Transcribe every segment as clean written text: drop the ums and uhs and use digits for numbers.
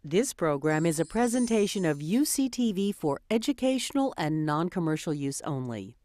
This program is a presentation of UCTV for educational and non-commercial use only.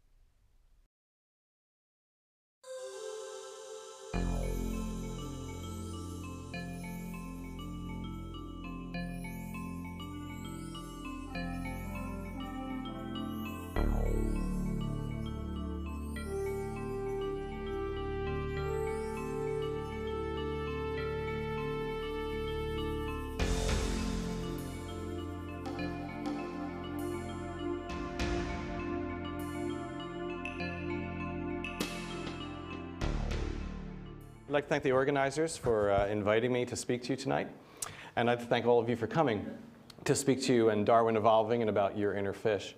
I'd like to thank the organizers for inviting me to speak to you tonight. And I'd like to thank all of you for coming to speak to you and Darwin Evolving and about your inner fish.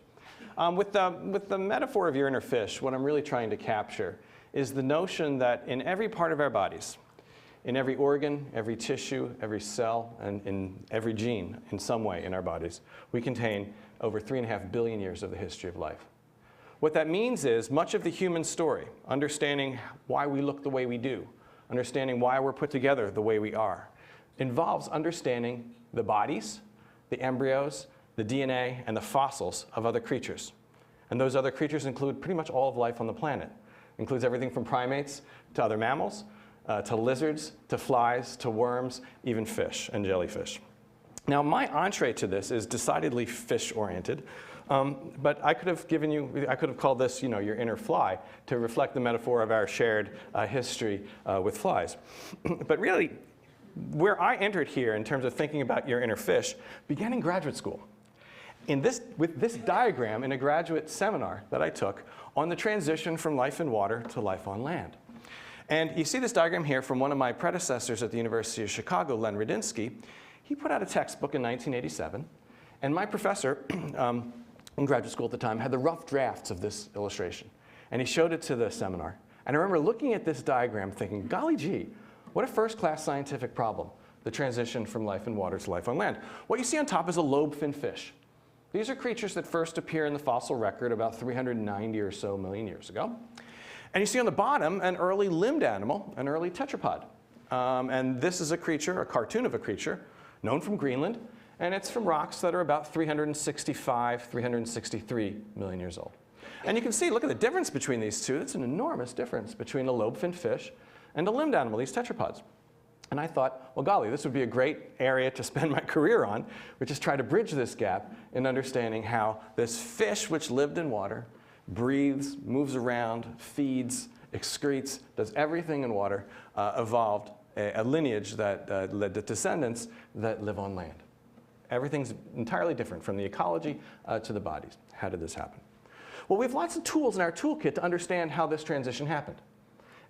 With the metaphor of your inner fish, what I'm really trying to capture is the notion that in every part of our bodies, in every organ, every tissue, every cell, and in every gene in some way in our bodies, we contain over 3.5 billion years of the history of life. What that means is much of the human story, understanding why we look the way we do, understanding why we're put together the way we are, involves understanding the bodies, the embryos, the DNA, and the fossils of other creatures. And those other creatures include pretty much all of life on the planet. It includes everything from primates to other mammals, to lizards, to flies, to worms, even fish and jellyfish. Now, my entree to this is decidedly fish-oriented. But I could have called this, your inner fly, to reflect the metaphor of our shared history with flies. But really, where I entered here in terms of thinking about your inner fish began in graduate school. With this diagram in a graduate seminar that I took on the transition from life in water to life on land. And you see this diagram here from one of my predecessors at the University of Chicago, Len Radinsky. He put out a textbook in 1987, and my professor, in graduate school at the time, had the rough drafts of this illustration. And he showed it to the seminar. And I remember looking at this diagram thinking, golly gee, what a first-class scientific problem, the transition from life in water to life on land. What you see on top is a lobe-finned fish. These are creatures that first appear in the fossil record about 390 or so million years ago. And you see on the bottom an early limbed animal, an early tetrapod. And this is a creature, a cartoon of a creature, known from Greenland. And it's from rocks that are about 365, 363 million years old. And you can see, look at the difference between these two. It's an enormous difference between a lobe-finned fish and a limbed animal, these tetrapods. And I thought, well, golly, this would be a great area to spend my career on, which is try to bridge this gap in understanding how this fish, which lived in water, breathes, moves around, feeds, excretes, does everything in water, evolved a lineage that led to descendants that live on land. Everything's entirely different from the ecology to the bodies. How did this happen? Well, we have lots of tools in our toolkit to understand how this transition happened.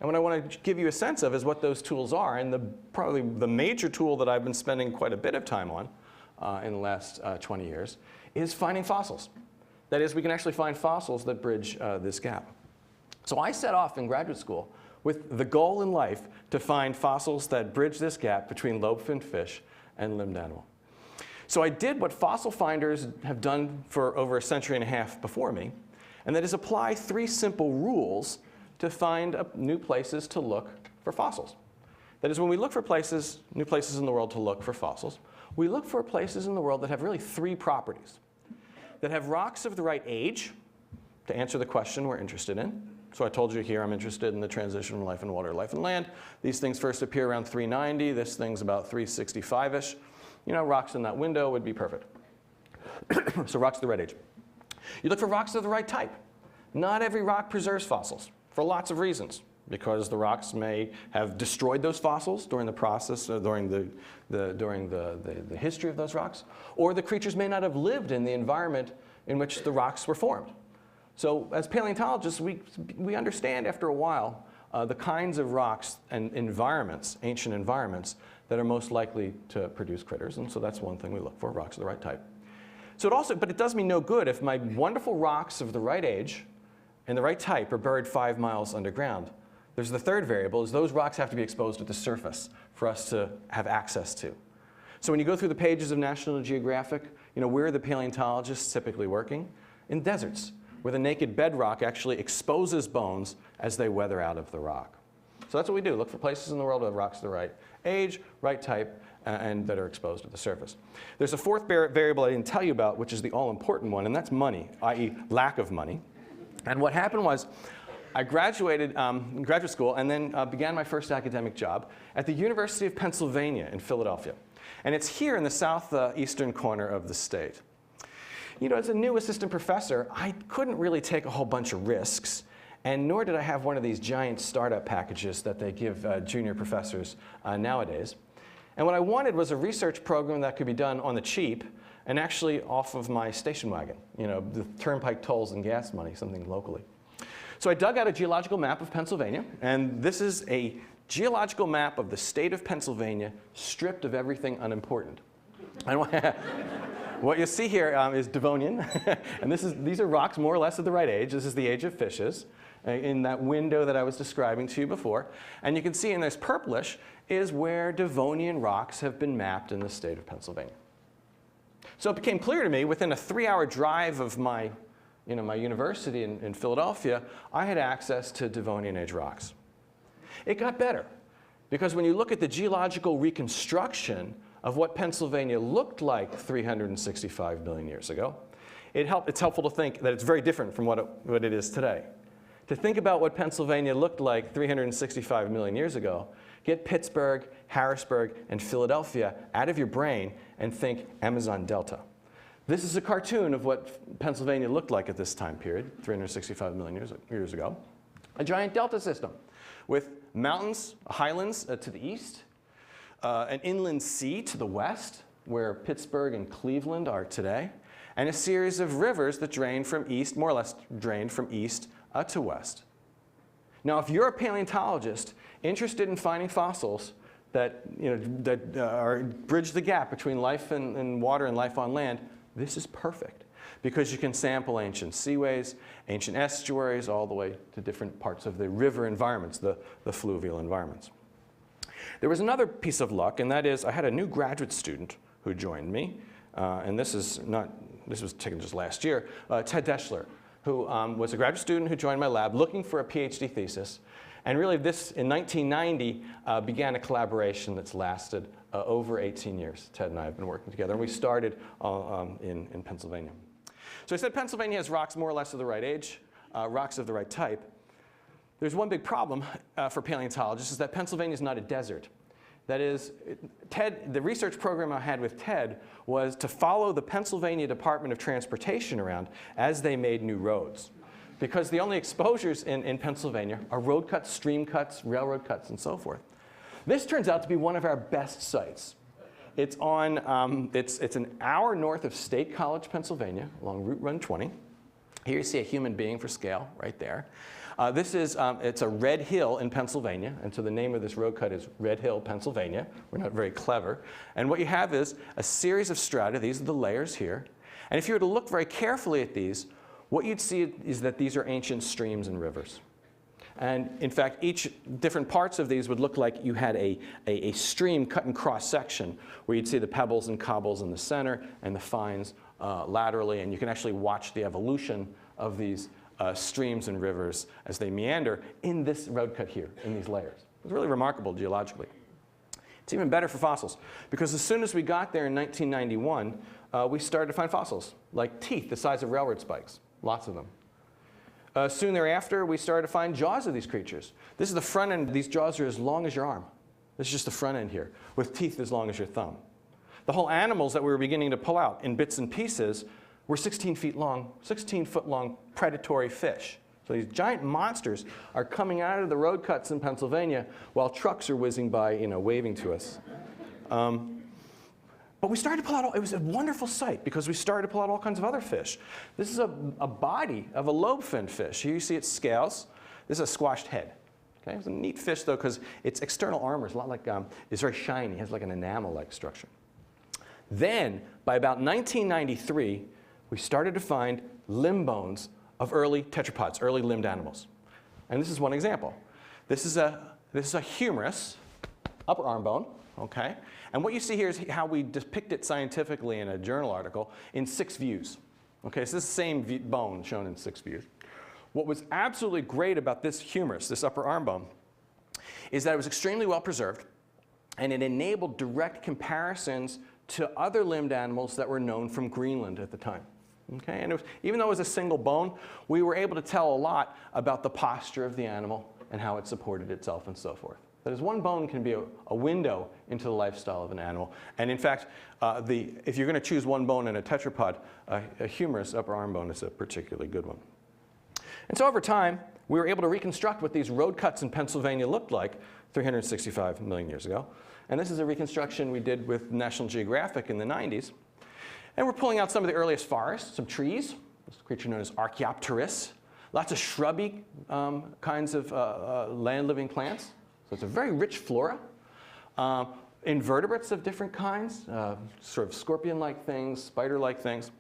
And what I want to give you a sense of is what those tools are. And probably the major tool that I've been spending quite a bit of time on in the last 20 years is finding fossils. That is, we can actually find fossils that bridge this gap. So I set off in graduate school with the goal in life to find fossils that bridge this gap between lobe-finned fish and limbed animal. So I did what fossil finders have done for over a century and a half before me, and that is apply 3 simple rules to find new places to look for fossils. That is, when we look for new places in the world to look for fossils, we look for places in the world that have really 3 properties. That have rocks of the right age, to answer the question we're interested in. So I told you here I'm interested in the transition from life in water to life in land. These things first appear around 390. This thing's about 365-ish. Rocks in that window would be perfect. So rocks of the right age. You look for rocks of the right type. Not every rock preserves fossils for lots of reasons, because the rocks may have destroyed those fossils during the process, during the history of those rocks, or the creatures may not have lived in the environment in which the rocks were formed. So as paleontologists, we understand after a while the kinds of rocks and environments, ancient environments, that are most likely to produce critters. And so that's one thing we look for, rocks of the right type. But it does me no good if my wonderful rocks of the right age and the right type are buried 5 miles underground. There's the third variable, is those rocks have to be exposed at the surface for us to have access to. So when you go through the pages of National Geographic, where are the paleontologists typically working? In deserts, where the naked bedrock actually exposes bones as they weather out of the rock. So that's what we do, look for places in the world with rocks of the right age, right type, and that are exposed to the surface. There's a fourth variable I didn't tell you about, which is the all-important one, and that's money, i.e. lack of money. And what happened was, I graduated in graduate school and then began my first academic job at the University of Pennsylvania in Philadelphia. And it's here in the southeastern corner of the state. You know, as a new assistant professor, I couldn't really take a whole bunch of risks, and nor did I have one of these giant startup packages that they give junior professors nowadays. And what I wanted was a research program that could be done on the cheap and actually off of my station wagon, you know, the turnpike tolls and gas money, something locally. So I dug out a geological map of Pennsylvania, and this is a geological map of the state of Pennsylvania stripped of everything unimportant. And what you see here is Devonian, and these are rocks more or less of the right age. This is the age of fishes in that window that I was describing to you before. And you can see in this purplish is where Devonian rocks have been mapped in the state of Pennsylvania. So it became clear to me within a 3-hour drive of my university in Philadelphia, I had access to Devonian age rocks. It got better, because when you look at the geological reconstruction of what Pennsylvania looked like 365 million years ago, it's helpful to think that it's very different from what it is today. To think about what Pennsylvania looked like 365 million years ago, get Pittsburgh, Harrisburg, and Philadelphia out of your brain and think Amazon Delta. This is a cartoon of what Pennsylvania looked like at this time period, 365 million years ago. A giant delta system with mountains, highlands to the east, an inland sea to the west, where Pittsburgh and Cleveland are today, and a series of rivers that drain from east, more or less drained from east to west. Now, if you're a paleontologist interested in finding fossils that bridge the gap between life in water and life on land, this is perfect, because you can sample ancient seaways, ancient estuaries, all the way to different parts of the river environments, the fluvial environments. There was another piece of luck, and that is I had a new graduate student who joined me, and this was taken just last year, Ted Deschler, who was a graduate student who joined my lab looking for a PhD thesis. And really this, in 1990, began a collaboration that's lasted over 18 years. Ted and I have been working together, and we started in Pennsylvania. So I said Pennsylvania has rocks more or less of the right age, rocks of the right type. There's one big problem for paleontologists, is that Pennsylvania is not a desert. That is, the research program I had with Ted was to follow the Pennsylvania Department of Transportation around as they made new roads. Because the only exposures in Pennsylvania are road cuts, stream cuts, railroad cuts, and so forth. This turns out to be one of our best sites. It's an hour north of State College, Pennsylvania, along Route 120. Here you see a human being for scale, right there. It's a red hill in Pennsylvania, and so the name of this road cut is Red Hill, Pennsylvania. We're not very clever. And what you have is a series of strata. These are the layers here. And if you were to look very carefully at these, what you'd see is that these are ancient streams and rivers. And in fact, each different parts of these would look like you had a stream cut in cross-section, where you'd see the pebbles and cobbles in the center and the fines laterally, and you can actually watch the evolution of these streams and rivers as they meander in this road cut here, in these layers. It's really remarkable geologically. It's even better for fossils, because as soon as we got there in 1991, we started to find fossils, like teeth the size of railroad spikes. Lots of them. Soon thereafter, we started to find jaws of these creatures. This is the front end. These jaws are as long as your arm. This is just the front end here, with teeth as long as your thumb. The whole animals that we were beginning to pull out in bits and pieces were 16-foot long predatory fish. So these giant monsters are coming out of the road cuts in Pennsylvania while trucks are whizzing by, waving to us. But we started to pull out, it was a wonderful sight, because we started to pull out all kinds of other fish. This is a body of a lobe-finned fish. Here you see its scales. This is a squashed head. Okay? It's a neat fish, though, because its external armor is a lot like, it's very shiny. It has like an enamel-like structure. Then, by about 1993, we started to find limb bones of early tetrapods, early limbed animals. And this is one example. This is a humerus, upper arm bone. Okay? And what you see here is how we depict it scientifically in a journal article in 6 views. Okay, so this is the same bone shown in 6 views. What was absolutely great about this humerus, this upper arm bone, is that it was extremely well preserved, and it enabled direct comparisons to other limbed animals that were known from Greenland at the time. Okay? And even though it was a single bone, we were able to tell a lot about the posture of the animal and how it supported itself and so forth. That is, one bone can be a window into the lifestyle of an animal. And in fact, if you're going to choose one bone in a tetrapod, a humerus upper arm bone is a particularly good one. And so over time, we were able to reconstruct what these road cuts in Pennsylvania looked like 365 million years ago. And this is a reconstruction we did with National Geographic in the 90s. And we're pulling out some of the earliest forests, some trees, this creature known as Archaeopteryx, lots of shrubby kinds of land-living plants. So it's a very rich flora. Invertebrates of different kinds, sort of scorpion-like things, spider-like things.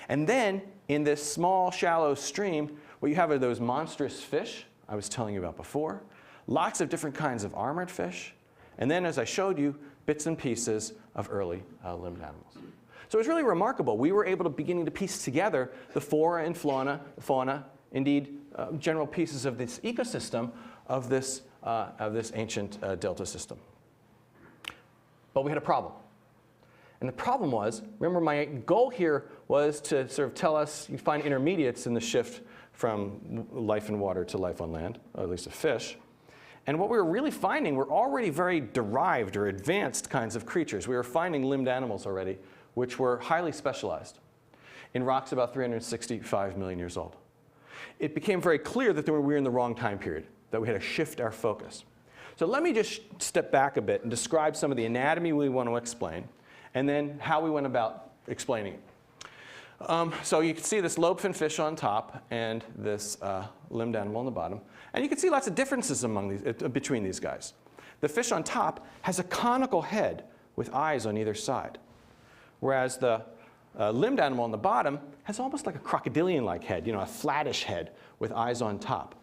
And then in this small, shallow stream, what you have are those monstrous fish I was telling you about before, lots of different kinds of armored fish, and then, as I showed you, bits and pieces of early limbed animals. So it was really remarkable. We were able to begin to piece together the flora and fauna, indeed general pieces of this ecosystem of this ancient delta system. But we had a problem. And the problem was, remember my goal here was to sort of tell us, you find intermediates in the shift from life in water to life on land, or at least a fish. And what we were really finding were already very derived or advanced kinds of creatures. We were finding limbed animals already, which were highly specialized in rocks about 365 million years old. It became very clear that we were in the wrong time period, that we had to shift our focus. So let me just step back a bit and describe some of the anatomy we want to explain, and then how we went about explaining it. So you can see this lobe-finned fish on top and this limbed animal on the bottom. And you can see lots of differences between these guys. The fish on top has a conical head with eyes on either side, whereas the limbed animal on the bottom has almost like a crocodilian-like head, a flattish head with eyes on top.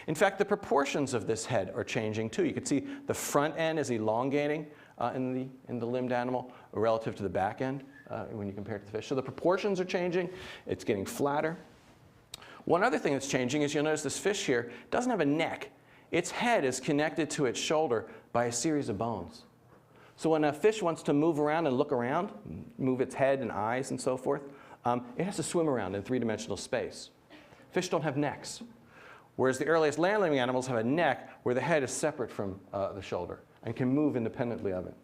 In fact, the proportions of this head are changing too. You can see the front end is elongating in the limbed animal relative to the back end when you compare it to the fish. So the proportions are changing. It's getting flatter. One other thing that's changing is you'll notice this fish here doesn't have a neck. Its head is connected to its shoulder by a series of bones. So when a fish wants to move around and look around, move its head and eyes and so forth, it has to swim around in three-dimensional space. Fish don't have necks, whereas the earliest land-living animals have a neck where the head is separate from the shoulder and can move independently of it.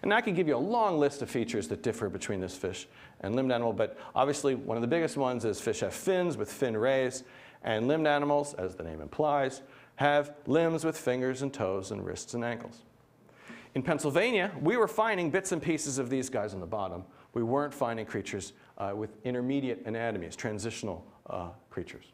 And I could give you a long list of features that differ between this fish and limbed animal, but obviously one of the biggest ones is fish have fins with fin rays, and limbed animals, as the name implies, have limbs with fingers and toes and wrists and ankles. In Pennsylvania, we were finding bits and pieces of these guys on the bottom. We weren't finding creatures with intermediate anatomies, transitional creatures.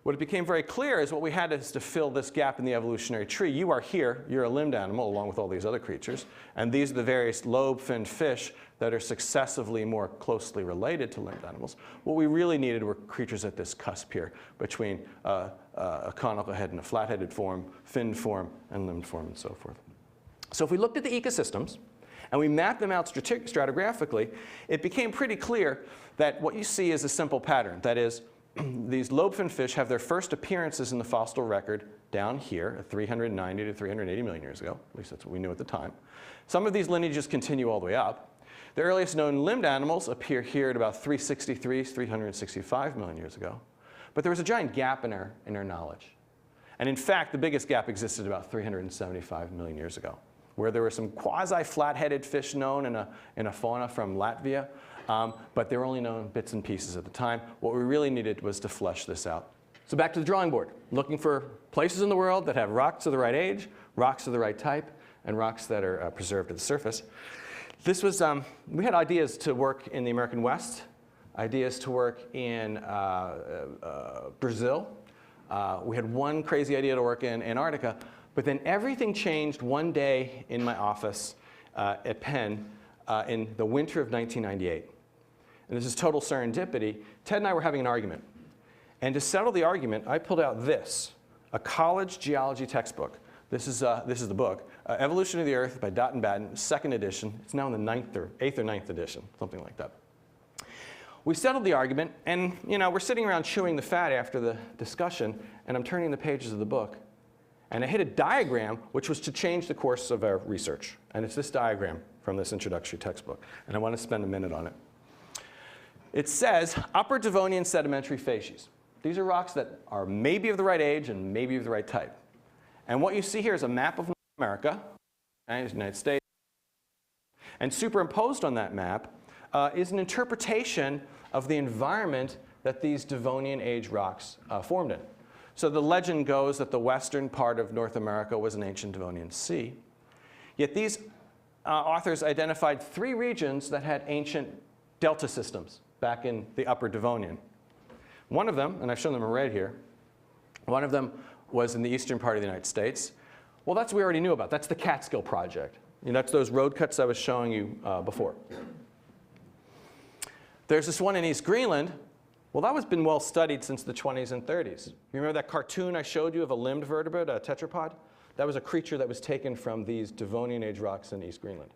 What it became very clear is what we had is to fill this gap in the evolutionary tree. You are here, you're a limbed animal along with all these other creatures, and these are the various lobe-finned fish that are successively more closely related to limbed animals. What we really needed were creatures at this cusp here between a conical head and a flat-headed form, finned form, and limbed form, and so forth. So if we looked at the ecosystems and we mapped them out stratigraphically, it became pretty clear that what you see is a simple pattern. That is, these lobe-finned fish have their first appearances in the fossil record down here at 390 to 380 million years ago. At least that's what we knew at the time. Some of these lineages continue all the way up. The earliest known limbed animals appear here at about 363, 365 million years ago. But there was a giant gap in our knowledge. And in fact, the biggest gap existed about 375 million years ago, where there were some quasi-flat-headed fish known in a fauna from Latvia. But they were only known bits and pieces at the time. What we really needed was to flesh this out. So back to the drawing board, looking for places in the world that have rocks of the right age, rocks of the right type, and rocks that are preserved at the surface. This was, we had ideas to work in the American West, ideas to work in Brazil. We had one crazy idea to work in Antarctica, but then everything changed one day in my office at Penn in the winter of 1998. And this is total serendipity. Ted and I were having an argument. And to settle the argument, I pulled out this, a college geology textbook. This is the book, Evolution of the Earth by Dott and Batten, 2nd edition. It's now in the 8th or 9th edition, something like that. We settled the argument, and we're sitting around chewing the fat after the discussion, and I'm turning the pages of the book. And I hit a diagram which was to change the course of our research. And it's this diagram from this introductory textbook. And I want to spend a minute on it. It says Upper Devonian sedimentary facies. These are rocks that are maybe of the right age and maybe of the right type. And what you see here is a map of North America, and the United States. And superimposed on that map is an interpretation of the environment that these Devonian age rocks formed in. So the legend goes that the western part of North America was an ancient Devonian sea. Yet these authors identified 3 regions that had ancient delta systems back in the Upper Devonian. One of them, and I've shown them in red here, one of them was in the eastern part of the United States. Well, that's what we already knew about. That's the Catskill Project. That's those road cuts I was showing you before. There's this one in East Greenland. Well, that has been well studied since the 20s and 30s. You remember that cartoon I showed you of a limbed vertebrate, a tetrapod? That was a creature that was taken from these Devonian age rocks in East Greenland.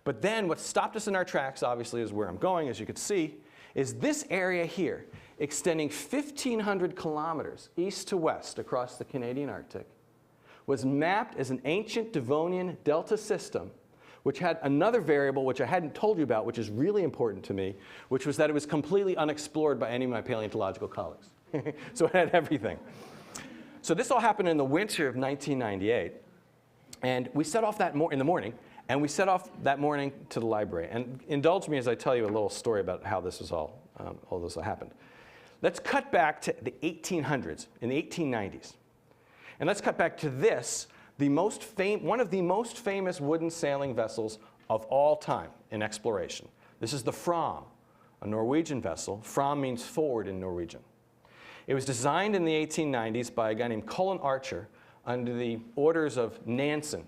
But then what stopped us in our tracks, obviously, is where I'm going, as you can see, is this area here, extending 1,500 kilometers east to west across the Canadian Arctic, was mapped as an ancient Devonian delta system, which had another variable which I hadn't told you about, which is really important to me, which was that it was completely unexplored by any of my paleontological colleagues. So it had everything. So this all happened in the winter of 1998. And we set off that in the morning. And we set off that morning to the library. And indulge me as I tell you a little story about how this is all this happened. Let's cut back to the 1800s, in the 1890s. And let's cut back to this, one of the most famous wooden sailing vessels of all time in exploration. This is the Fram, a Norwegian vessel. Fram means forward in Norwegian. It was designed in the 1890s by a guy named Cullen Archer under the orders of Nansen,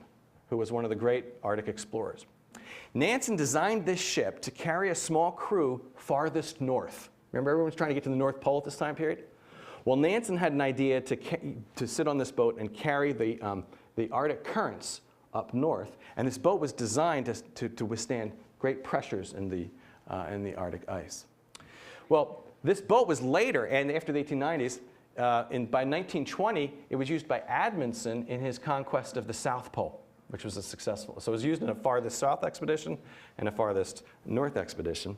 who was one of the great Arctic explorers. Nansen designed this ship to carry a small crew farthest north. Remember, everyone was trying to get to the North Pole at this time period? Well, Nansen had an idea to sit on this boat and carry the Arctic currents up north. And this boat was designed to withstand great pressures in the Arctic ice. Well, this boat was later, and after the 1890s, by 1920, it was used by Amundsen in his conquest of the South Pole, which was successful. So it was used in a farthest south expedition and a farthest north expedition.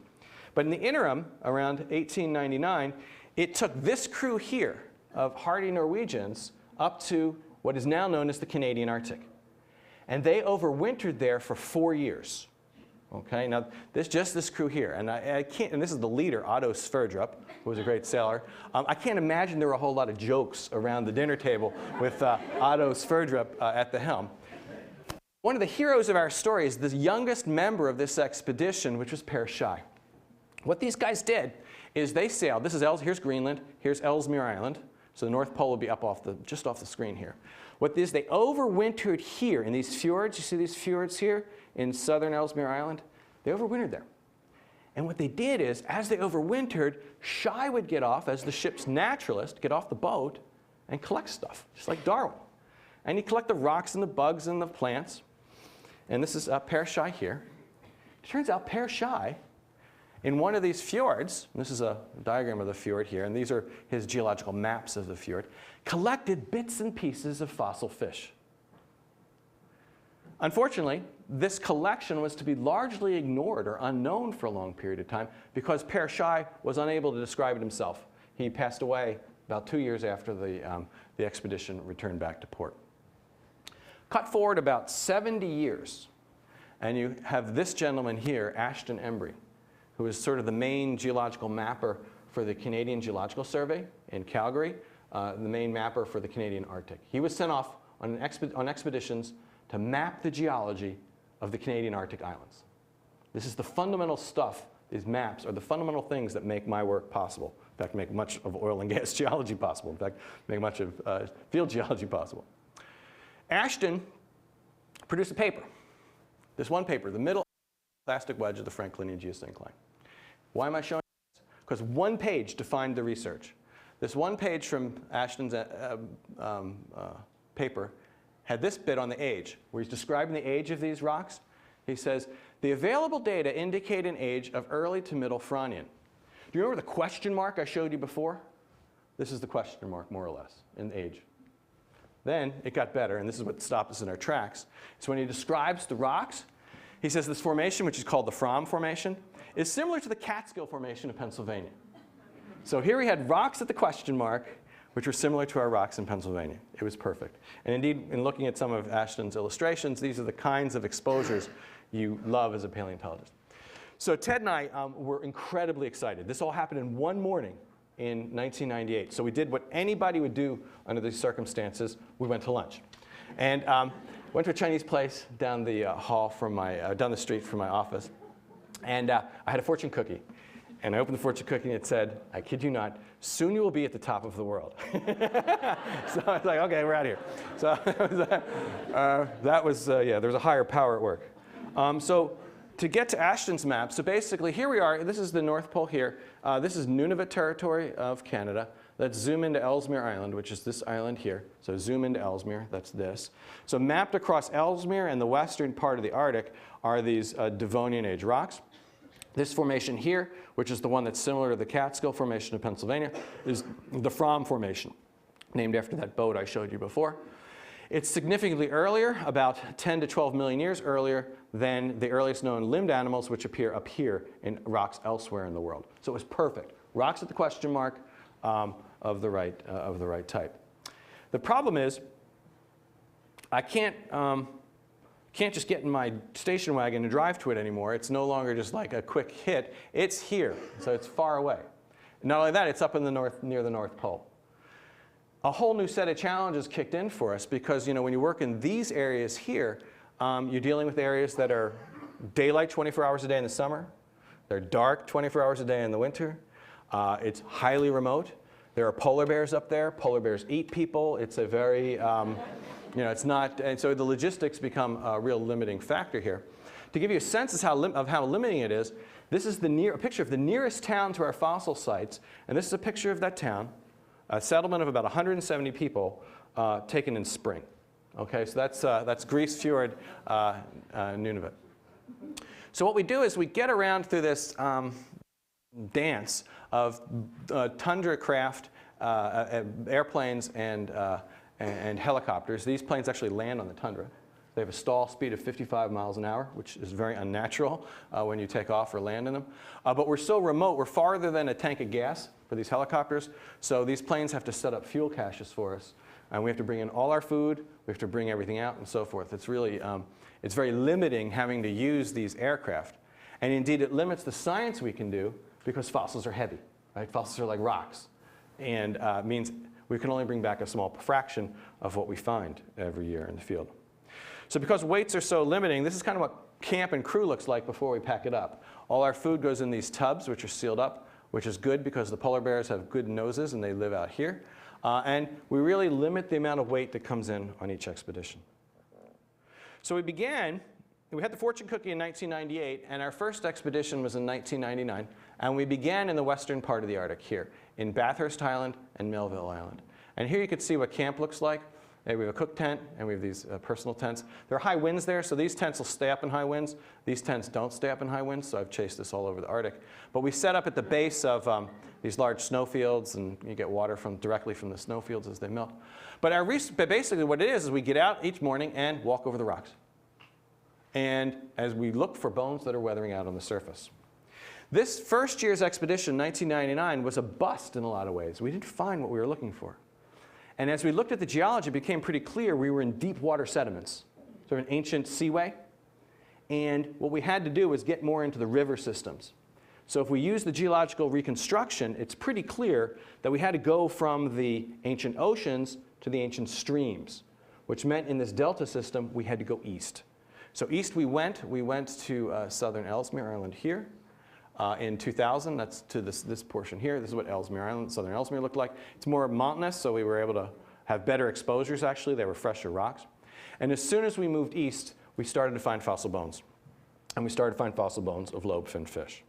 But in the interim, around 1899, it took this crew here of hardy Norwegians up to what is now known as the Canadian Arctic. And they overwintered there for 4 years. Okay, now just this crew here, and and this is the leader, Otto Sverdrup, who was a great sailor. I can't imagine there were a whole lot of jokes around the dinner table with Otto Sverdrup at the helm. One of the heroes of our story is the youngest member of this expedition, which was Per Schei. What these guys did is they sailed. Here's Greenland. Here's Ellesmere Island. So the North Pole would be just off the screen here. They overwintered here in these fjords. You see these fjords here in southern Ellesmere Island? They overwintered there. And what they did is, as they overwintered, Schei would get off as the ship's naturalist, get off the boat, and collect stuff, just like Darwin. And he'd collect the rocks and the bugs and the plants. And this is Per Schei here. It turns out Per Schei, in one of these fjords, this is a diagram of the fjord here, and these are his geological maps of the fjord, collected bits and pieces of fossil fish. Unfortunately, this collection was to be largely ignored or unknown for a long period of time because Per Schei was unable to describe it himself. He passed away about 2 years after the expedition returned back to port. Cut forward about 70 years, and you have this gentleman here, Ashton Embry, who is sort of the main geological mapper for the Canadian Geological Survey in Calgary, the main mapper for the Canadian Arctic. He was sent off on expeditions to map the geology of the Canadian Arctic islands. This is the fundamental stuff. These maps are the fundamental things that make my work possible. In fact, make much of oil and gas geology possible. In fact, make much of field geology possible. Ashton produced a paper. This one paper, the middle plastic wedge of the Franklinian geosyncline. Why am I showing this? Because one page defined the research. This one page from Ashton's paper had this bit on the age, where he's describing the age of these rocks. He says, the available data indicate an age of early to middle Fronian. Do you remember the question mark I showed you before? This is the question mark, more or less, in age. Then it got better, and this is what stopped us in our tracks. So when he describes the rocks, he says this formation, which is called the Fromm Formation, is similar to the Catskill Formation of Pennsylvania. So here we had rocks at the question mark, which were similar to our rocks in Pennsylvania. It was perfect. And indeed, in looking at some of Ashton's illustrations, these are the kinds of exposures you love as a paleontologist. So Ted and I were incredibly excited. This all happened in one morning in 1998. So we did what anybody would do under these circumstances. We went to lunch. And went to a Chinese place down the hall from my, down the street from my office. And I had a fortune cookie. And I opened the fortune cookie and it said, I kid you not, soon you will be at the top of the world. So I was like, okay, we're out of here. So that was, yeah, there was a higher power at work. So to get to Ashton's map, so basically here we are. This is the North Pole here. This is Nunavut territory of Canada. Let's zoom into Ellesmere Island, which is this island here. So zoom into Ellesmere, that's this. So mapped across Ellesmere and the western part of the Arctic are these Devonian age rocks. This formation here, which is the one that's similar to the Catskill Formation of Pennsylvania, is the Fromm Formation, named after that boat I showed you before. It's significantly earlier, about 10 to 12 million years earlier than the earliest known limbed animals, which appear up here in rocks elsewhere in the world. So it was perfect. Rocks at the question mark of the right type. The problem is, I can't just get in my station wagon and drive to it anymore. It's no longer just like a quick hit. It's here, so it's far away. Not only that, it's up in the north, near the North Pole. A whole new set of challenges kicked in for us because, you know, when you work in these areas here, you're dealing with areas that are daylight 24 hours a day in the summer. They're dark 24 hours a day in the winter. It's highly remote. There are polar bears up there. Polar bears eat people. It's a very, you know, it's not, and so the logistics become a real limiting factor here. To give you a sense of how limiting it is, this is a picture of the nearest town to our fossil sites, and this is a picture of that town, a settlement of about 170 people taken in spring. Okay, so that's Grise Fjord, Nunavut. So what we do is we get around through this dance of tundra craft, airplanes, and helicopters. These planes actually land on the tundra. They have a stall speed of 55 miles an hour, which is very unnatural when you take off or land in them. But we're so remote, we're farther than a tank of gas for these helicopters. So these planes have to set up fuel caches for us. And we have to bring in all our food, we have to bring everything out, and so forth. It's really, it's very limiting having to use these aircraft. And indeed, it limits the science we can do because fossils are heavy, right? Fossils are like rocks. And means we can only bring back a small fraction of what we find every year in the field. So because weights are so limiting, this is kind of what camp and crew looks like before we pack it up. All our food goes in these tubs, which are sealed up, which is good because the polar bears have good noses and they live out here. And we really limit the amount of weight that comes in on each expedition. So we had the fortune cookie in 1998, and our first expedition was in 1999. And we began in the western part of the Arctic here, in Bathurst Island and Melville Island. And here you can see what camp looks like. We have a cook tent, and we have these personal tents. There are high winds there, so these tents will stay up in high winds. These tents don't stay up in high winds, so I've chased this all over the Arctic. But we set up at the base of these large snowfields, and you get water directly from the snowfields as they melt. But basically what it is we get out each morning and walk over the rocks. And as we look for bones that are weathering out on the surface. This first year's expedition, 1999, was a bust in a lot of ways. We didn't find what we were looking for. And as we looked at the geology, it became pretty clear we were in deep water sediments, sort of an ancient seaway. And what we had to do was get more into the river systems. So if we use the geological reconstruction, it's pretty clear that we had to go from the ancient oceans to the ancient streams, which meant in this delta system, we had to go east. So east we went to southern Ellesmere Island here. In 2000, that's to this portion here. This is what Ellesmere Island, southern Ellesmere looked like. It's more mountainous, so we were able to have better exposures, actually. They were fresher rocks. And as soon as we moved east, we started to find fossil bones. And we started to find fossil bones of lobe-finned fish.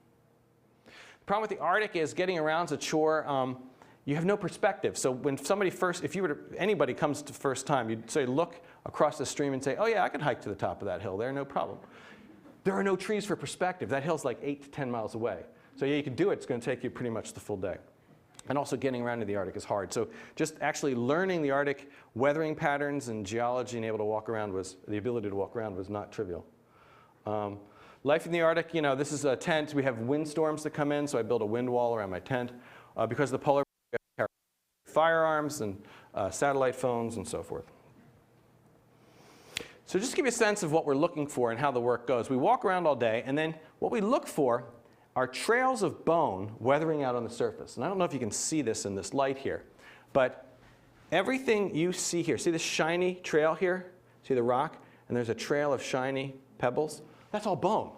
The problem with the Arctic is getting around to shore, you have no perspective. So when anybody comes to first time, you'd say, look across the stream and say, oh yeah, I could hike to the top of that hill there, no problem. There are no trees for perspective. That hill's like 8 to 10 miles away. So yeah, you can do it. It's going to take you pretty much the full day. And also getting around to the Arctic is hard. So just actually learning the Arctic weathering patterns and geology and the ability to walk around was not trivial. Life in the Arctic, you know, this is a tent. We have windstorms that come in, so I build a wind wall around my tent. Because of the polar bear, we have firearms and satellite phones and so forth. So just to give you a sense of what we're looking for and how the work goes, we walk around all day, and then what we look for are trails of bone weathering out on the surface. And I don't know if you can see this in this light here, but everything you see here, see this shiny trail here? See the rock? And there's a trail of shiny pebbles? That's all bone.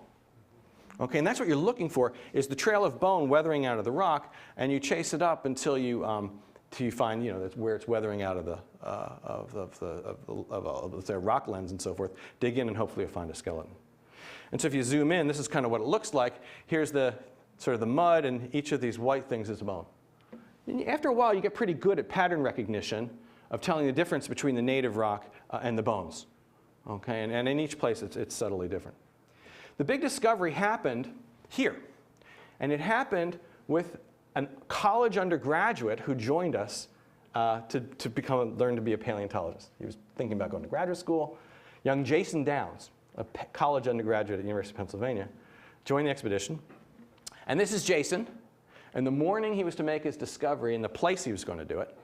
Okay, and that's what you're looking for, is the trail of bone weathering out of the rock, and you chase it up until you find, you know, that's where it's weathering out of the rock lens and so forth. Dig in and hopefully you'll find a skeleton. And so if you zoom in, this is kind of what it looks like. Here's the sort of the mud, and each of these white things is a bone. And after a while, you get pretty good at pattern recognition of telling the difference between the native rock and the bones. Okay, and in each place, it's subtly different. The big discovery happened here, and it happened with a college undergraduate who joined us to learn to be a paleontologist. He was thinking about going to graduate school. Young Jason Downs, a college undergraduate at the University of Pennsylvania, joined the expedition. And this is Jason. And the morning he was to make his discovery and the place he was going to do it,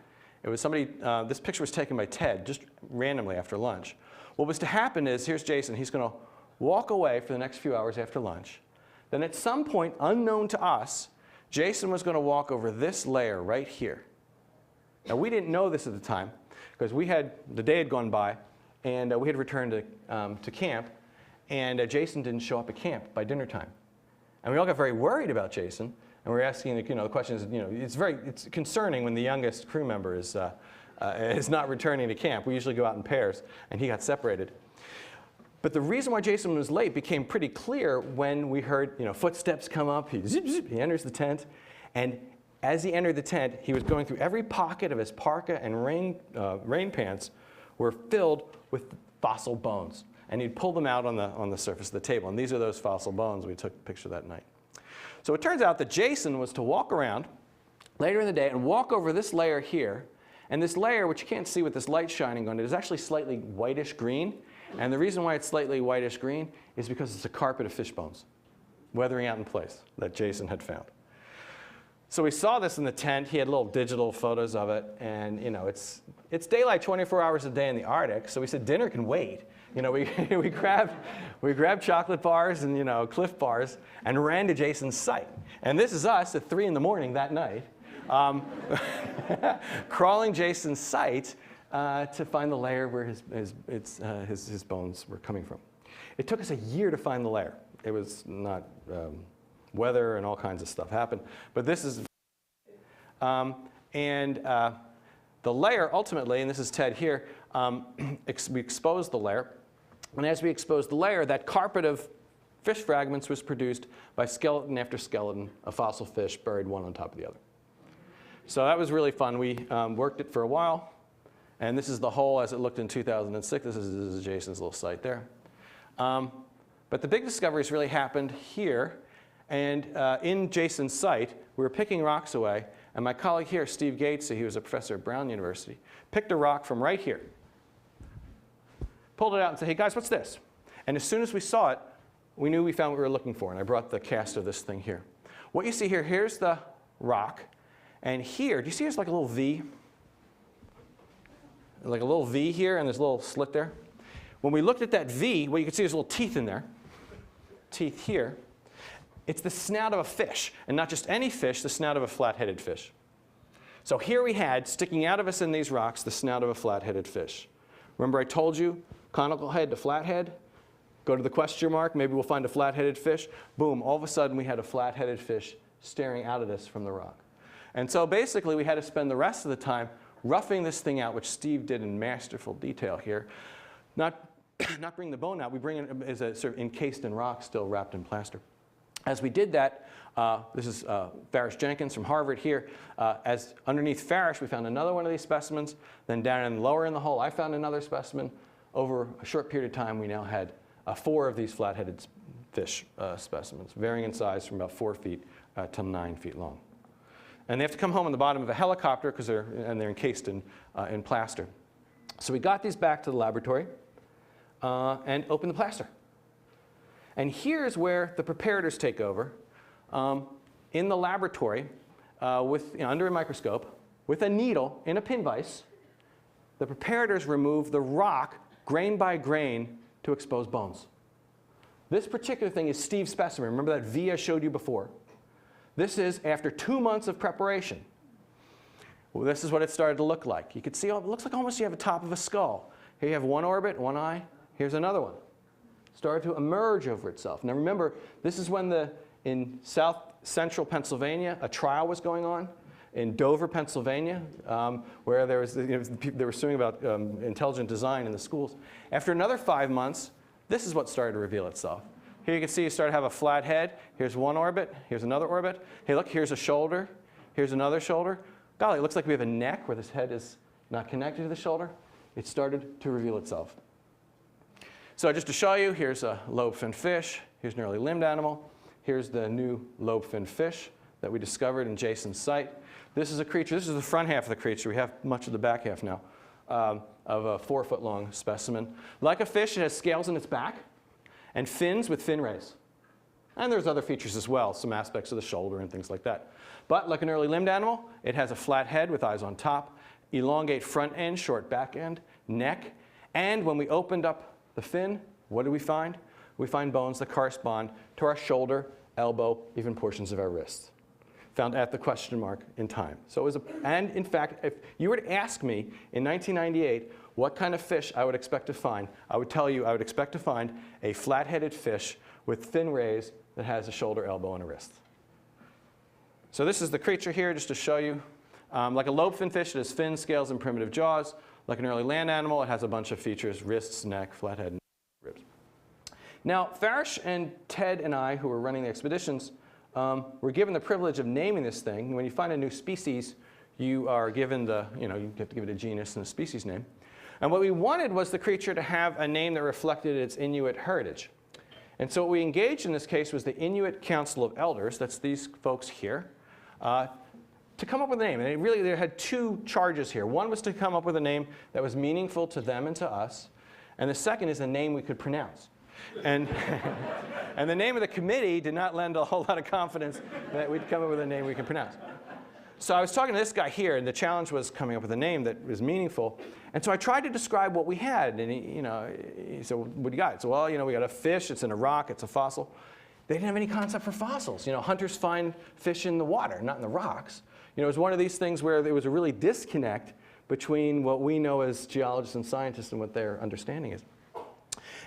it was somebody, this picture was taken by Ted just randomly after lunch. What was to happen is, here's Jason. He's going to walk away for the next few hours after lunch. Then at some point, unknown to us, Jason was going to walk over this layer right here. Now, we didn't know this at the time because the day had gone by, and we had returned to camp, and Jason didn't show up at camp by dinner time. And we all got very worried about Jason, and we were asking, you know, the questions, you know, it's concerning when the youngest crew member is not returning to camp. We usually go out in pairs, and he got separated. But the reason why Jason was late became pretty clear when we heard, you know, footsteps come up. He zip, zip, he enters the tent, and as he entered the tent, he was going through every pocket of his parka and rain pants were filled with fossil bones. And he'd pull them out on the surface of the table. And these are those fossil bones. We took a picture that night. So it turns out that Jason was to walk around later in the day and walk over this layer here. And this layer, which you can't see with this light shining on it, is actually slightly whitish green. And the reason why it's slightly whitish green is because it's a carpet of fish bones weathering out in place that Jason had found. So we saw this in the tent. He had little digital photos of it. And you know, it's daylight 24 hours a day in the Arctic. So we said dinner can wait. You know, we grabbed chocolate bars and, you know, Cliff bars and ran to Jason's site. And this is us at 3 in the morning that night, crawling Jason's site to find the layer where his bones were coming from. It took us a year to find the layer. It was not weather and all kinds of stuff happened. But this is, the layer ultimately, and this is Ted here, we exposed the layer. And as we exposed the layer, that carpet of fish fragments was produced by skeleton after skeleton of fossil fish buried one on top of the other. So that was really fun. We worked it for a while. And this is the hole as it looked in 2006. This is Jason's little site there. But the big discoveries really happened here. And in Jason's site, we were picking rocks away. And my colleague here, Steve Gates, he was a professor at Brown University, picked a rock from right here, pulled it out and said, hey guys, what's this? And as soon as we saw it, we knew we found what we were looking for. And I brought the cast of this thing here. What you see here, here's the rock. And here, do you see there's like a little V? Like a little V here, and there's a little slit there. When we looked at that V, well, you can see there's little teeth in there. Teeth here. It's the snout of a fish, and not just any fish, the snout of a flat-headed fish. So here we had, sticking out of us in these rocks, the snout of a flat-headed fish. Remember I told you, conical head to flat head? Go to the question mark, maybe we'll find a flat-headed fish. Boom, all of a sudden we had a flat-headed fish staring out at us from the rock. And so basically we had to spend the rest of the time roughing this thing out, which Steve did in masterful detail here. Not bring the bone out, we bring it as a sort of encased in rock, still wrapped in plaster. As we did that, this is Farish Jenkins from Harvard here. As underneath Farish, we found another one of these specimens. Then down in lower in the hole, I found another specimen. Over a short period of time, we now had 4 of these flat-headed fish specimens, varying in size from about 4 feet to 9 feet long. And they have to come home on the bottom of a helicopter because they're encased in plaster. So we got these back to the laboratory and opened the plaster. And here's where the preparators take over. In the laboratory, under a microscope, with a needle in a pin vise, the preparators remove the rock grain by grain to expose bones. This particular thing is Steve's specimen. Remember that V I showed you before? This is after 2 months of preparation. Well, this is what it started to look like. You can see, it looks like almost you have the top of a skull. Here you have one orbit, one eye. Here's another one. Started to emerge over itself. Now remember, this is when in south central Pennsylvania, a trial was going on. In Dover, Pennsylvania, where there was, they were suing about intelligent design in the schools. After another 5 months, this is what started to reveal itself. Here you can see you start to have a flat head. Here's one orbit. Here's another orbit. Hey, look, here's a shoulder. Here's another shoulder. Golly, it looks like we have a neck where this head is not connected to the shoulder. It started to reveal itself. So just to show you, here's a lobe-finned fish. Here's an early limbed animal. Here's the new lobe-finned fish that we discovered in Jason's site. This is a creature. This is the front half of the creature. We have much of the back half now of a 4-foot-long specimen. Like a fish, it has scales in its back and fins with fin rays. And there's other features as well, some aspects of the shoulder and things like that. But like an early limbed animal, it has a flat head with eyes on top, elongate front end, short back end, neck. And when we opened up the fin, what did we find? We find bones that correspond to our shoulder, elbow, even portions of our wrists, found at the question mark in time. So it was and in fact, if you were to ask me in 1998 what kind of fish I would expect to find, I would tell you I would expect to find a flat-headed fish with fin rays that has a shoulder, elbow, and a wrist. So this is the creature here, just to show you. Like a lobe-finned fish, it has fins, scales, and primitive jaws. Like an early land animal, it has a bunch of features: wrists, neck, flat head, and ribs. Now, Farish and Ted and I, who were running the expeditions, were given the privilege of naming this thing. When you find a new species, you are given you have to give it a genus and a species name. And what we wanted was the creature to have a name that reflected its Inuit heritage. And so what we engaged in this case was the Inuit Council of Elders, that's these folks here, to come up with a name. And they had two charges here. One was to come up with a name that was meaningful to them and to us. And the second is a name we could pronounce. And, and the name of the committee did not lend a whole lot of confidence that we'd come up with a name we could pronounce. So I was talking to this guy here, and the challenge was coming up with a name that was meaningful. And so I tried to describe what we had. And he said, well, what do you got? So, well, we got a fish. It's in a rock. It's a fossil. They didn't have any concept for fossils. Hunters find fish in the water, not in the rocks. It was one of these things where there was a really disconnect between what we know as geologists and scientists and what their understanding is.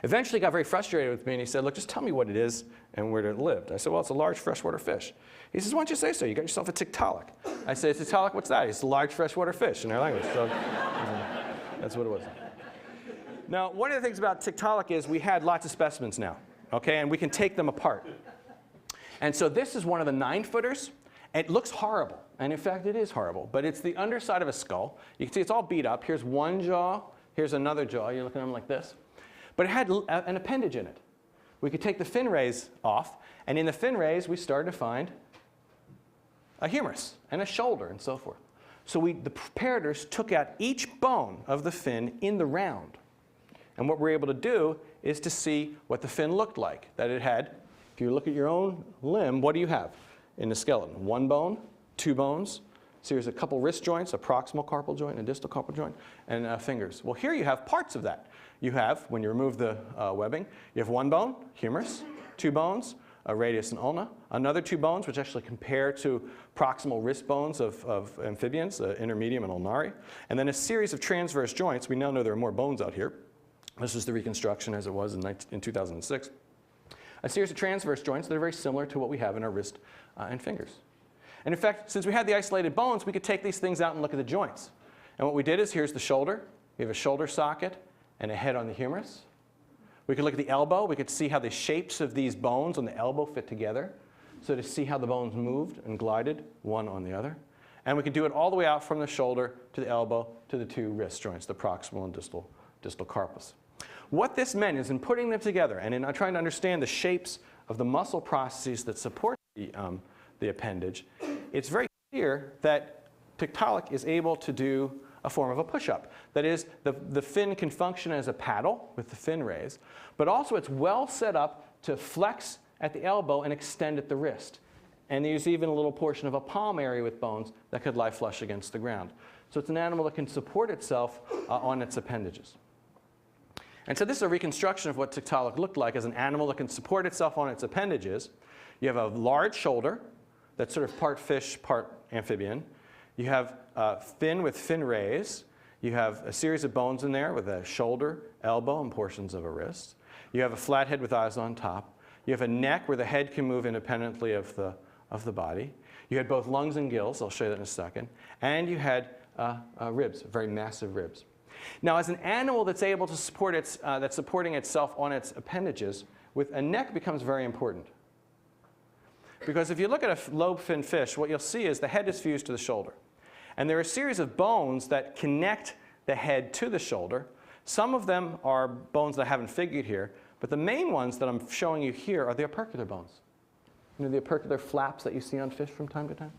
Eventually, he got very frustrated with me, and he said, look, just tell me what it is and where it lived. I said, well, it's a large freshwater fish. He says, why don't you say so? You got yourself a Tiktaalik. I said, Tiktaalik, what's that? It's a large freshwater fish in our language. So that's what it was. Now, one of the things about Tiktaalik is we had lots of specimens now, okay, and we can take them apart. And so this is one of the 9-footers. It looks horrible, and in fact, it is horrible, but it's the underside of a skull. You can see it's all beat up. Here's one jaw. Here's another jaw. You're looking at them like this. But it had an appendage in it. We could take the fin rays off, and in the fin rays, we started to find a humerus and a shoulder and so forth. So the preparators took out each bone of the fin in the round. And what we're able to do is to see what the fin looked like. That it had, if you look at your own limb, what do you have in the skeleton? One bone, two bones. So here's a couple wrist joints, a proximal carpal joint, a distal carpal joint, and fingers. Well, here you have parts of that. You have, when you remove the webbing, you have one bone, humerus, two bones, a radius and ulna, another two bones, which actually compare to proximal wrist bones of amphibians, intermedium and ulnari, and then a series of transverse joints. We now know there are more bones out here. This is the reconstruction as it was in 2006. A series of transverse joints that are very similar to what we have in our wrist and fingers. And in fact, since we had the isolated bones, we could take these things out and look at the joints. And what we did is, here's the shoulder. We have a shoulder socket and a head on the humerus. We could look at the elbow. We could see how the shapes of these bones on the elbow fit together. So to see how the bones moved and glided one on the other. And we could do it all the way out from the shoulder to the elbow to the two wrist joints, the proximal and distal carpus. What this meant is, in putting them together and in trying to understand the shapes of the muscle processes that support the appendage, it's very clear that Tiktaalik is able to do a form of a push-up. That is, the fin can function as a paddle with the fin raised, but also it's well set up to flex at the elbow and extend at the wrist. And there's even a little portion of a palm area with bones that could lie flush against the ground. So it's an animal that can support itself on its appendages. And so this is a reconstruction of what Tiktaalik looked like as an animal that can support itself on its appendages. You have a large shoulder that's sort of part fish, part amphibian. You have a fin with fin rays. You have a series of bones in there with a shoulder, elbow, and portions of a wrist. You have a flat head with eyes on top. You have a neck where the head can move independently of the body. You had both lungs and gills. I'll show you that in a second. And you had ribs, very massive ribs. Now, as an animal that's able to support that's supporting itself on its appendages, with a neck becomes very important. Because if you look at a lobe-finned fish, what you'll see is the head is fused to the shoulder. And there are a series of bones that connect the head to the shoulder. Some of them are bones that I haven't figured here, but the main ones that I'm showing you here are the opercular bones. You know, the opercular flaps that you see on fish from time to time.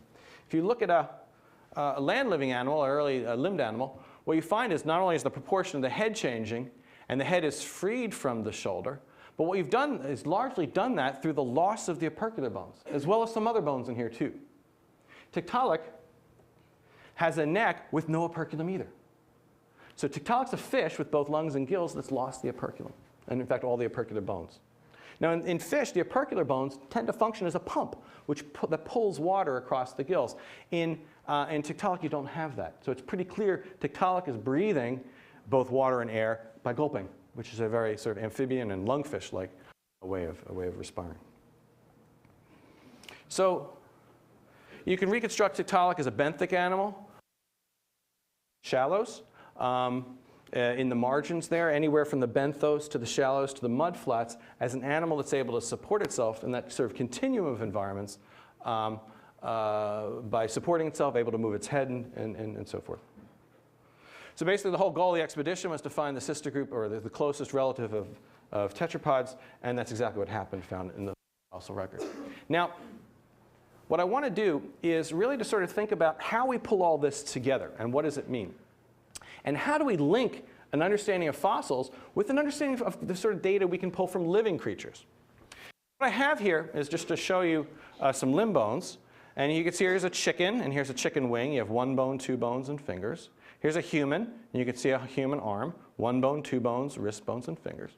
If you look at a land-living animal, or early limbed animal, what you find is not only is the proportion of the head changing, and the head is freed from the shoulder, but what you've done is largely done that through the loss of the opercular bones, as well as some other bones in here too. Tiktaalik has a neck with no operculum either. So Tiktaalik's a fish with both lungs and gills that's lost the operculum, and in fact all the opercular bones. Now in fish, the opercular bones tend to function as a pump, that pulls water across the gills. In Tiktaalik, you don't have that. So it's pretty clear Tiktaalik is breathing both water and air by gulping, which is a very sort of amphibian and lungfish-like way of respiring. So you can reconstruct Tiktaalik as a benthic animal, shallows, in the margins there, anywhere from the benthos to the shallows to the mudflats, as an animal that's able to support itself in that sort of continuum of environments by supporting itself, able to move its head and so forth. So basically the whole goal of the expedition was to find the sister group, or the closest relative of tetrapods, and that's exactly what happened, found in the fossil record. Now, what I want to do is really to sort of think about how we pull all this together, and what does it mean? And how do we link an understanding of fossils with an understanding of the sort of data we can pull from living creatures? What I have here is just to show you some limb bones. And you can see here's a chicken, and here's a chicken wing. You have 1 bone, 2 bones, and fingers. Here's a human, and you can see a human arm, 1 bone, 2 bones, wrist bones, and fingers.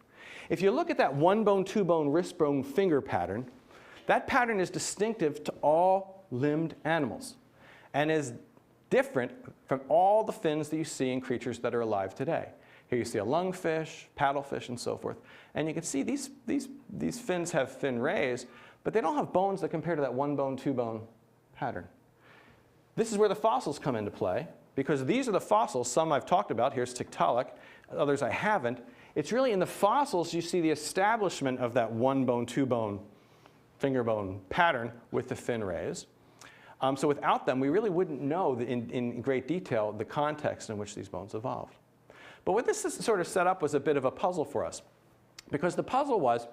If you look at that 1 bone, 2 bone, wrist bone, finger pattern, that pattern is distinctive to all limbed animals and is different from all the fins that you see in creatures that are alive today. Here you see a lungfish, paddlefish, and so forth. And you can see these fins have fin rays, but they don't have bones that compare to that 1 bone, 2 bone pattern. This is where the fossils come into play, because these are the fossils. Some I've talked about. Here's Tiktaalik. Others I haven't. It's really in the fossils you see the establishment of that 1 bone, 2 bone, finger bone pattern with the fin rays. So without them, we really wouldn't know in great detail the context in which these bones evolved. But what this sort of set up was a bit of a puzzle for us. Because the puzzle was,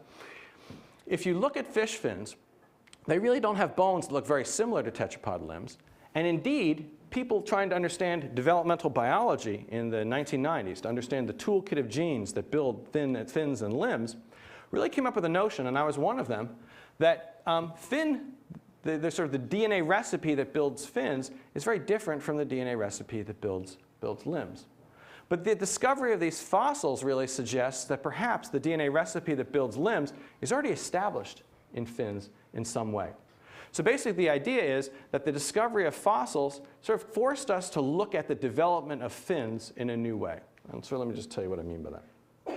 if you look at fish fins, they really don't have bones that look very similar to tetrapod limbs. And indeed, people trying to understand developmental biology in the 1990s, to understand the toolkit of genes that build fins and limbs, really came up with a notion, and I was one of them, that the sort of the DNA recipe that builds fins is very different from the DNA recipe that builds limbs. But the discovery of these fossils really suggests that perhaps the DNA recipe that builds limbs is already established in fins in some way. So basically the idea is that the discovery of fossils sort of forced us to look at the development of fins in a new way. And so let me just tell you what I mean by that. So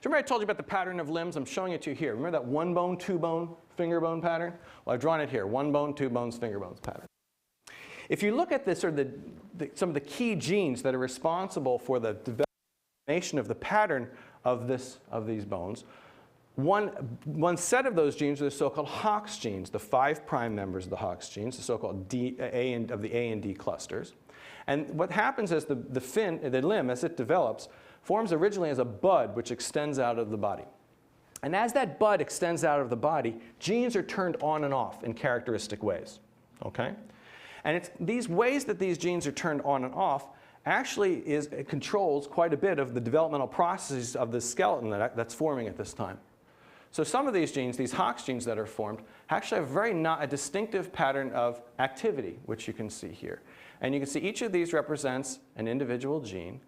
remember I told you about the pattern of limbs? I'm showing it to you here. Remember that 1 bone, 2 bone, finger bone pattern? Well, I've drawn it here. 1 bone, 2 bones, finger bones pattern. If you look at some of the key genes that are responsible for the development of the pattern of these bones, one set of those genes are the so-called Hox genes, the 5' members of the Hox genes, the so-called A and D clusters. And what happens is the limb, as it develops, forms originally as a bud which extends out of the body. And as that bud extends out of the body, genes are turned on and off in characteristic ways. Okay? And it's these ways that these genes are turned on and off actually it controls quite a bit of the developmental processes of the skeleton that's forming at this time. So some of these genes, these Hox genes that are formed, actually have a distinctive pattern of activity, which you can see here. And you can see each of these represents an individual gene.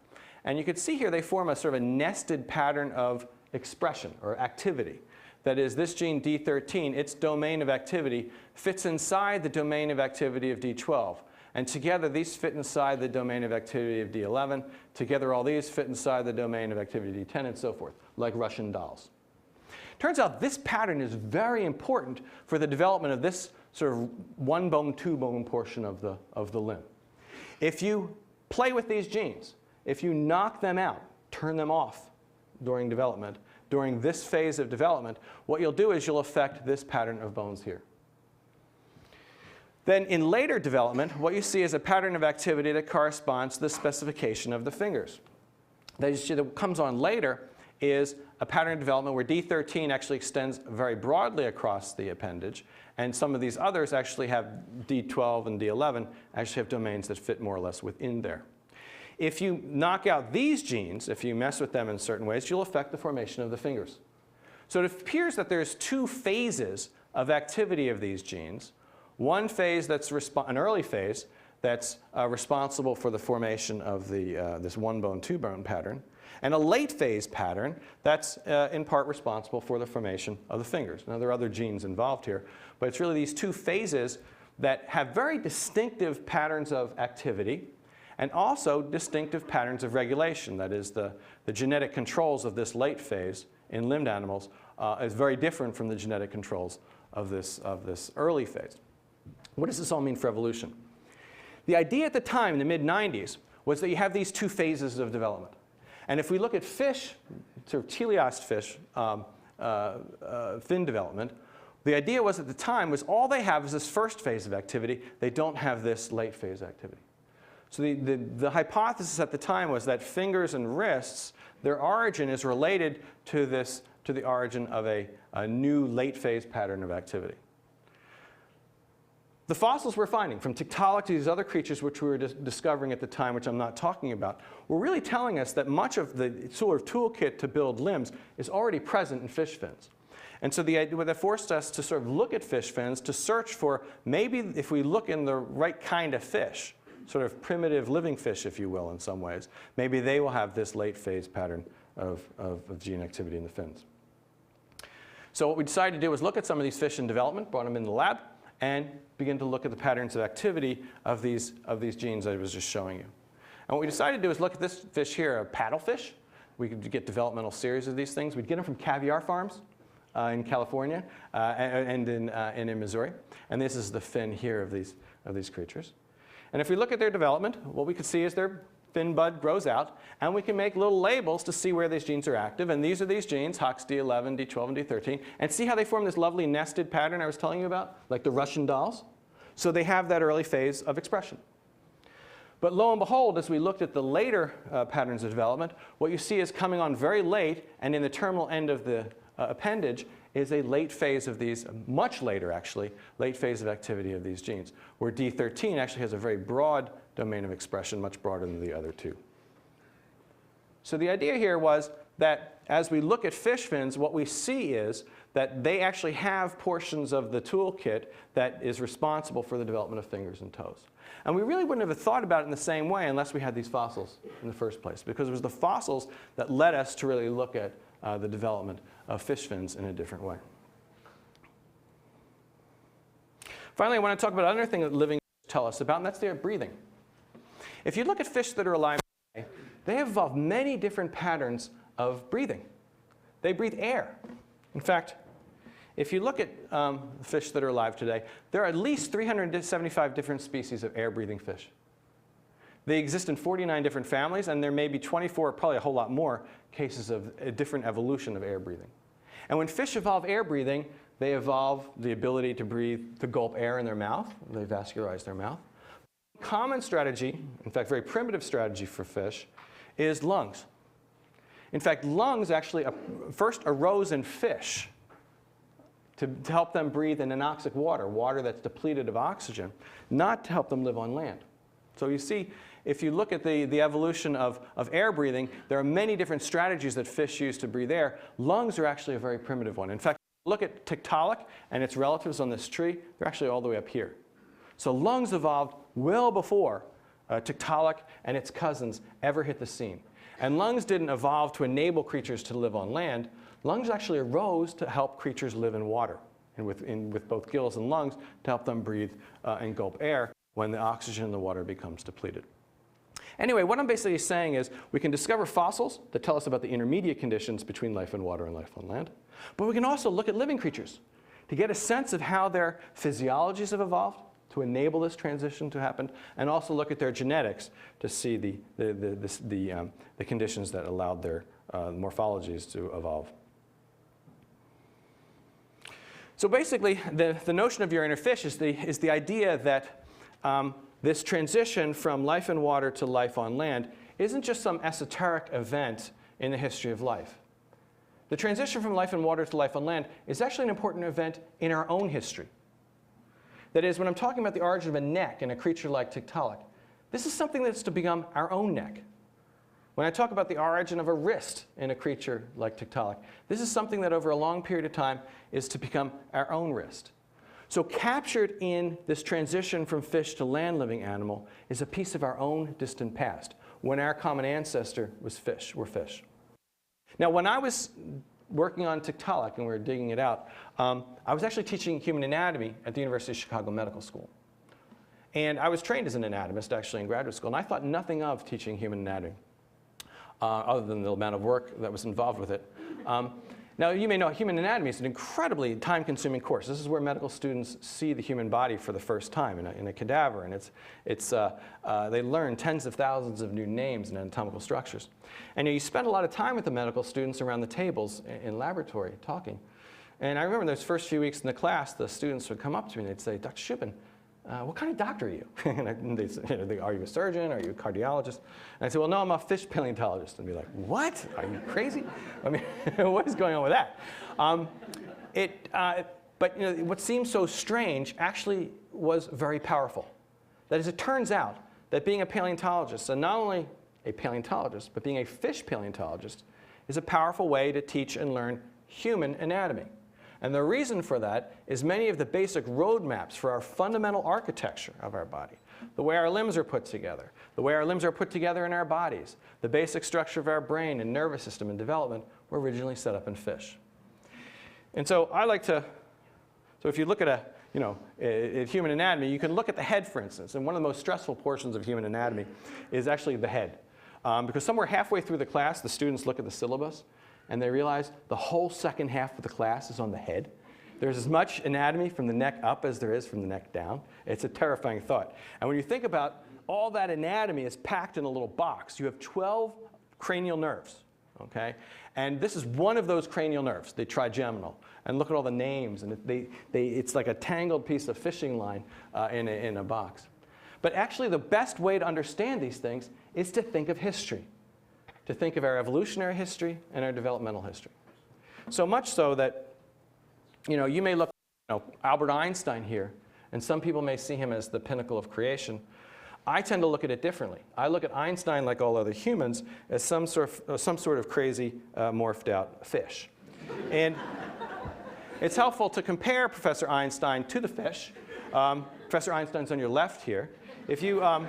And you can see here they form a sort of a nested pattern of expression or activity. That is, this gene D13, its domain of activity fits inside the domain of activity of D12. And together these fit inside the domain of activity of D11. Together all these fit inside the domain of activity of D10 and so forth, like Russian dolls. Turns out this pattern is very important for the development of this sort of one bone, two bone portion of the limb. If you play with these genes, if you knock them out, turn them off during development, during this phase of development, what you'll do is you'll affect this pattern of bones here. Then in later development, what you see is a pattern of activity that corresponds to the specification of the fingers. That comes on later is a pattern of development where D13 actually extends very broadly across the appendage, and some of these others actually have D12 and D11 actually have domains that fit more or less within there. If you knock out these genes, if you mess with them in certain ways, you'll affect the formation of the fingers. So it appears that there's two phases of activity of these genes. One phase that's an early phase that's responsible for the formation of this one bone, two bone pattern, and a late phase pattern that's in part responsible for the formation of the fingers. Now there are other genes involved here, but it's really these two phases that have very distinctive patterns of activity and also distinctive patterns of regulation. That is, the genetic controls of this late phase in limbed animals is very different from the genetic controls of this early phase. What does this all mean for evolution? The idea at the time, in the mid-90s, was that you have these two phases of development. And if we look at fish, sort of teleost fish, fin development, the idea was at the time was all they have is this first phase of activity. They don't have this late phase activity. So the hypothesis at the time was that fingers and wrists, their origin is related to the origin of a new late phase pattern of activity. The fossils we're finding, from Tiktaalik to these other creatures which we were discovering at the time, which I'm not talking about, were really telling us that much of the sort of toolkit to build limbs is already present in fish fins. And so the idea that forced us to sort of look at fish fins to search for maybe if we look in the right kind of fish, sort of primitive living fish, if you will, in some ways, maybe they will have this late phase pattern of gene activity in the fins. So what we decided to do was look at some of these fish in development, brought them in the lab, and begin to look at the patterns of activity of these genes I was just showing you. And what we decided to do is look at this fish here, a paddlefish. We could get developmental series of these things. We'd get them from caviar farms in California and in Missouri. And this is the fin here of these creatures. And if we look at their development, what we can see is their fin bud grows out, and we can make little labels to see where these genes are active. And these are these genes, Hox D11, D12, and D13. And see how they form this lovely nested pattern I was telling you about, like the Russian dolls? So they have that early phase of expression. But lo and behold, as we looked at the later patterns of development, what you see is coming on very late, and in the terminal end of the appendage, is a late phase of these, much later actually, late phase of activity of these genes, where D13 actually has a very broad domain of expression, much broader than the other two. So the idea here was that as we look at fish fins, what we see is that they actually have portions of the toolkit that is responsible for the development of fingers and toes. And we really wouldn't have thought about it in the same way unless we had these fossils in the first place, because it was the fossils that led us to really look at the development of fish fins in a different way. Finally, I want to talk about another thing that living fish tell us about, and that's their breathing. If you look at fish that are alive today, they have evolved many different patterns of breathing. They breathe air. In fact, if you look at fish that are alive today, there are at least 375 different species of air-breathing fish. They exist in 49 different families, and there may be 24, probably a whole lot more, cases of a different evolution of air breathing. And when fish evolve air breathing, they evolve the ability to breathe, to gulp air in their mouth. They vascularize their mouth. Common strategy, in fact, very primitive strategy for fish, is lungs. In fact, lungs actually first arose in fish to help them breathe in anoxic water, water that's depleted of oxygen, not to help them live on land. So you see, if you look at the evolution of air breathing, there are many different strategies that fish use to breathe air. Lungs are actually a very primitive one. In fact, look at Tiktaalik and its relatives on this tree. They're actually all the way up here. So lungs evolved well before Tiktaalik and its cousins ever hit the scene. And lungs didn't evolve to enable creatures to live on land. Lungs actually arose to help creatures live in water, and with both gills and lungs to help them breathe and gulp air when the oxygen in the water becomes depleted. Anyway, what I'm basically saying is we can discover fossils that tell us about the intermediate conditions between life in water and life on land. But we can also look at living creatures to get a sense of how their physiologies have evolved to enable this transition to happen, and also look at their genetics to see the conditions that allowed their morphologies to evolve. So basically, the notion of your inner fish is the idea that this transition from life in water to life on land isn't just some esoteric event in the history of life. The transition from life in water to life on land is actually an important event in our own history. That is, when I'm talking about the origin of a neck in a creature like Tiktaalik, this is something that's to become our own neck. When I talk about the origin of a wrist in a creature like Tiktaalik, this is something that over a long period of time is to become our own wrist. So captured in this transition from fish to land-living animal is a piece of our own distant past, when our common ancestor was fish, were fish. Now, when I was working on Tiktaalik and we were digging it out, I was actually teaching human anatomy at the University of Chicago Medical School. And I was trained as an anatomist actually in graduate school, and I thought nothing of teaching human anatomy, other than the amount of work that was involved with it. Now, you may know human anatomy is an incredibly time-consuming course. This is where medical students see the human body for the first time in a cadaver, and they learn tens of thousands of new names and anatomical structures. And you spend a lot of time with the medical students around the tables in laboratory talking. And I remember those first few weeks in the class, the students would come up to me and they'd say, "Dr. Shubin, what kind of doctor are you?" And they'd say, "Are you a surgeon? Are you a cardiologist?" And I'd say, "Well, no, I'm a fish paleontologist." And be like, "What? Are you crazy? I mean, what is going on with that?" But what seems so strange actually was very powerful. That is, it turns out that being a paleontologist, and not only a paleontologist, but being a fish paleontologist, is a powerful way to teach and learn human anatomy. And the reason for that is many of the basic roadmaps for our fundamental architecture of our body, the way our limbs are put together, the way our limbs are put together in our bodies, the basic structure of our brain and nervous system and development were originally set up in fish. And so I like to, so if you look at at human anatomy, you can look at the head, for instance. And one of the most stressful portions of human anatomy is actually the head. Because somewhere halfway through the class, the students look at the syllabus, and they realize the whole second half of the class is on the head. There's as much anatomy from the neck up as there is from the neck down. It's a terrifying thought. And when you think about all that anatomy is packed in a little box, you have 12 cranial nerves, okay? And this is one of those cranial nerves, the trigeminal. And look at all the names, and it's like a tangled piece of fishing line in a box. But actually, the best way to understand these things is to think of history, to think of our evolutionary history and our developmental history. So much so that you may look at Albert Einstein here, and some people may see him as the pinnacle of creation. I tend to look at it differently. I look at Einstein, like all other humans, as some sort of crazy, morphed out fish. And it's helpful to compare Professor Einstein to the fish. Professor Einstein's on your left here. If you look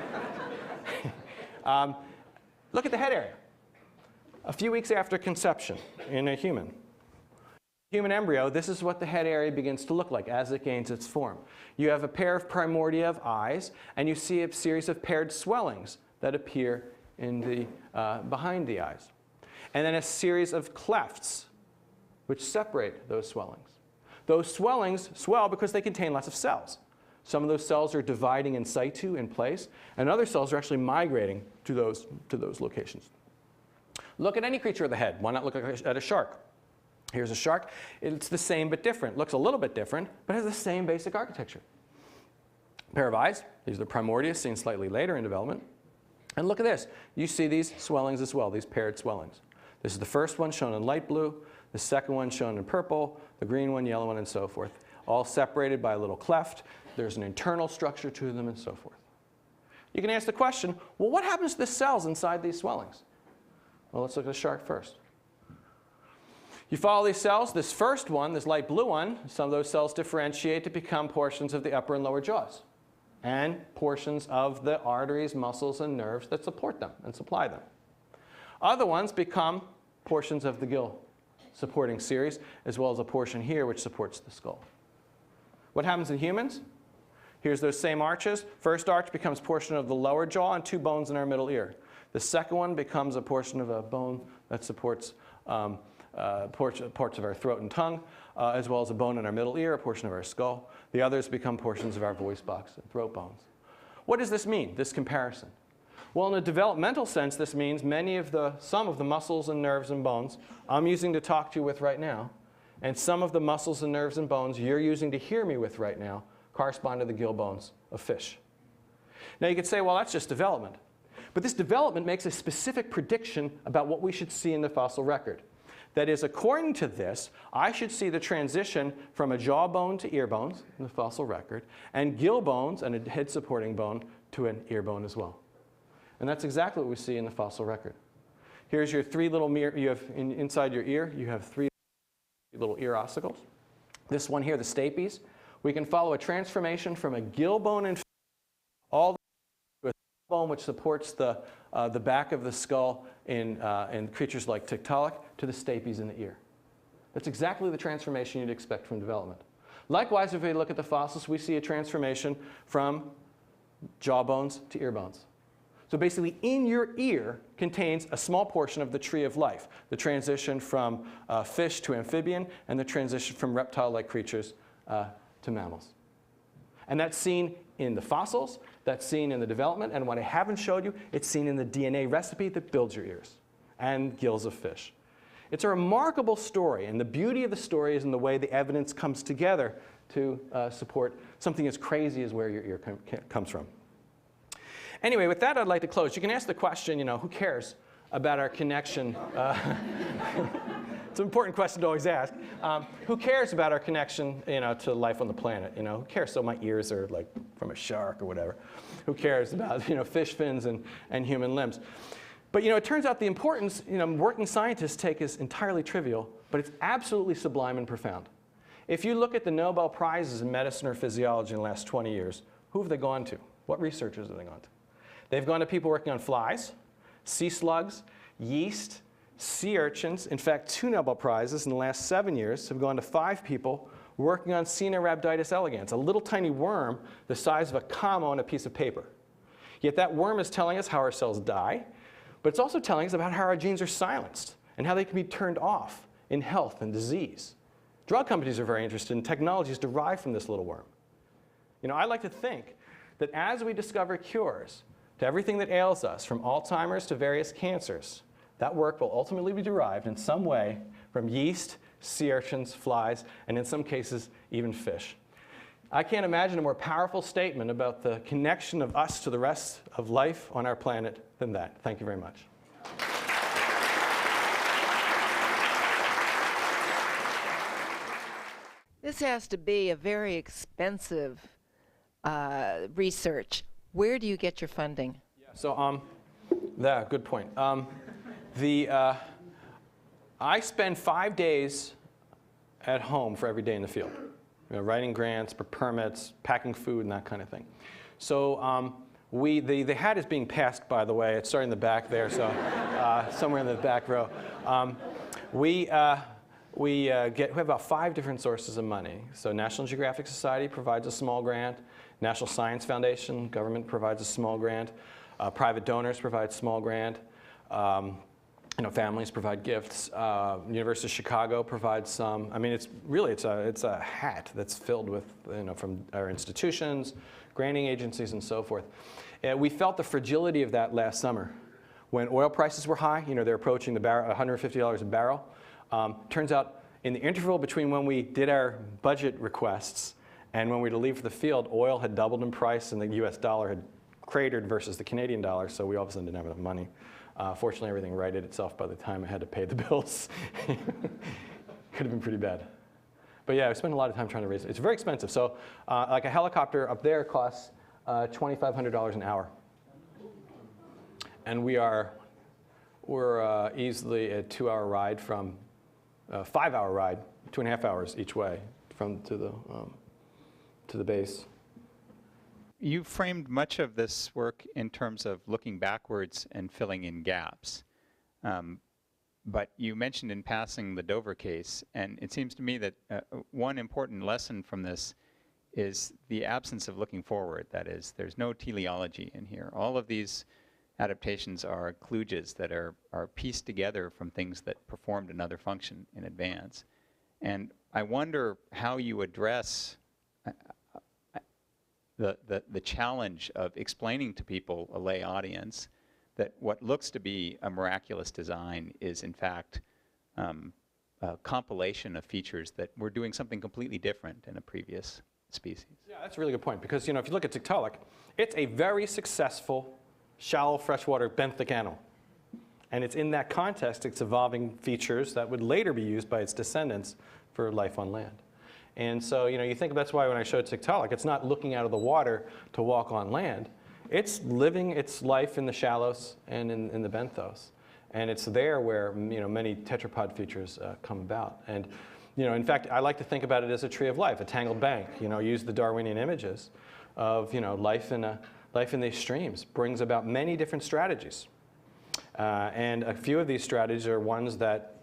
at the head area. A few weeks after conception in a human embryo, this is what the head area begins to look like as it gains its form. You have a pair of primordia of eyes, and you see a series of paired swellings that appear in behind the eyes. And then a series of clefts which separate those swellings. Those swellings swell because they contain lots of cells. Some of those cells are dividing in situ in place, and other cells are actually migrating to those locations. Look at any creature of the head. Why not look at a shark? Here's a shark. It's the same but different. Looks a little bit different, but has the same basic architecture. Pair of eyes. These are the primordia, seen slightly later in development. And look at this. You see these swellings as well, these paired swellings. This is the first one shown in light blue. The second one shown in purple, the green one, yellow one, and so forth. All separated by a little cleft. There's an internal structure to them, and so forth. You can ask the question, well, what happens to the cells inside these swellings? Well, let's look at the shark first. You follow these cells. This first one, this light blue one, some of those cells differentiate to become portions of the upper and lower jaws and portions of the arteries, muscles, and nerves that support them and supply them. Other ones become portions of the gill supporting series, as well as a portion here which supports the skull. What happens in humans? Here's those same arches. First arch becomes portion of the lower jaw and two bones in our middle ear. The second one becomes a portion of a bone that supports parts of our throat and tongue, as well as a bone in our middle ear, a portion of our skull. The others become portions of our voice box and throat bones. What does this mean, this comparison? Well, in a developmental sense, this means some of the muscles and nerves and bones I'm using to talk to you with right now, and some of the muscles and nerves and bones you're using to hear me with right now correspond to the gill bones of fish. Now you could say, well, that's just development. But this development makes a specific prediction about what we should see in the fossil record. That is, according to this, I should see the transition from a jawbone to ear bones in the fossil record, and gill bones and a head supporting bone to an ear bone as well. And that's exactly what we see in the fossil record. Here's your three little inside your ear, you have three little ear ossicles. This one here, the stapes, we can follow a transformation from a gill bone in all the way to a bone which supports the back of the skull in creatures like Tiktaalik to the stapes in the ear. That's exactly the transformation you'd expect from development. Likewise, if we look at the fossils, we see a transformation from jaw bones to ear bones. So basically, in your ear contains a small portion of the tree of life, the transition from fish to amphibian, and the transition from reptile-like creatures to mammals. And that's seen in the fossils, that's seen in the development, and what I haven't showed you, it's seen in the DNA recipe that builds your ears and gills of fish. It's a remarkable story, and the beauty of the story is in the way the evidence comes together to support something as crazy as where your ear comes from. Anyway, with that, I'd like to close. You can ask the question, who cares about our connection? It's an important question to always ask. Who cares about our connection, to life on the planet? Who cares? So my ears are like from a shark or whatever. Who cares about, fish fins and human limbs? But, it turns out the importance, working scientists take as entirely trivial, but it's absolutely sublime and profound. If you look at the Nobel Prizes in medicine or physiology in the last 20 years, who have they gone to? What researchers have they gone to? They've gone to people working on flies, sea slugs, yeast, sea urchins. In fact, 2 Nobel Prizes in the last 7 years have gone to 5 people working on Caenorhabditis elegans, a little tiny worm the size of a comma on a piece of paper. Yet that worm is telling us how our cells die, but it's also telling us about how our genes are silenced and how they can be turned off in health and disease. Drug companies are very interested in technologies derived from this little worm. I like to think that as we discover cures to everything that ails us, from Alzheimer's to various cancers, that work will ultimately be derived in some way from yeast, sea urchins, flies, and in some cases, even fish. I can't imagine a more powerful statement about the connection of us to the rest of life on our planet than that. Thank you very much. This has to be a very expensive research. Where do you get your funding? Yeah, so, good point. I spend 5 days at home for every day in the field, writing grants, permits, packing food, and that kind of thing. So the hat is being passed, by the way. It's starting in the back there, so somewhere in the back row. We have about 5 different sources of money. So National Geographic Society provides a small grant. National Science Foundation, government provides a small grant. Private donors provide a small grant. Families provide gifts. University of Chicago provides some. I mean, it's a hat that's filled with, from our institutions, granting agencies, and so forth. We felt the fragility of that last summer. When oil prices were high, they're approaching the barrel, $150 a barrel. Turns out, in the interval between when we did our budget requests and when we were to leave for the field, oil had doubled in price and the US dollar had cratered versus the Canadian dollar, so we all of a sudden didn't have enough money. Fortunately, everything righted itself by the time I had to pay the bills. could have been pretty bad. But yeah, I spent a lot of time trying to raise it. It's very expensive. So like a helicopter up there costs $2,500 an hour. And we're easily a 2-hour ride from, 5-hour ride, 2.5 hours each way to the base. You framed much of this work in terms of looking backwards and filling in gaps. But you mentioned in passing the Dover case, and it seems to me that one important lesson from this is the absence of looking forward. That is, there's no teleology in here. All of these adaptations are kludges that are pieced together from things that performed another function in advance. And I wonder how you address the challenge of explaining to people, a lay audience, that what looks to be a miraculous design is in fact a compilation of features that we're doing something completely different in a previous species. Yeah, that's a really good point, because if you look at Tiktaalik, it's a very successful shallow freshwater benthic animal. And it's in that context it's evolving features that would later be used by its descendants for life on land. And so you think that's why when I showed Tiktaalik, it's not looking out of the water to walk on land. It's living its life in the shallows and in the benthos. And it's there where many tetrapod features come about. And in fact, I like to think about it as a tree of life, a tangled bank. Use the Darwinian images of life in these streams brings about many different strategies. And a few of these strategies are ones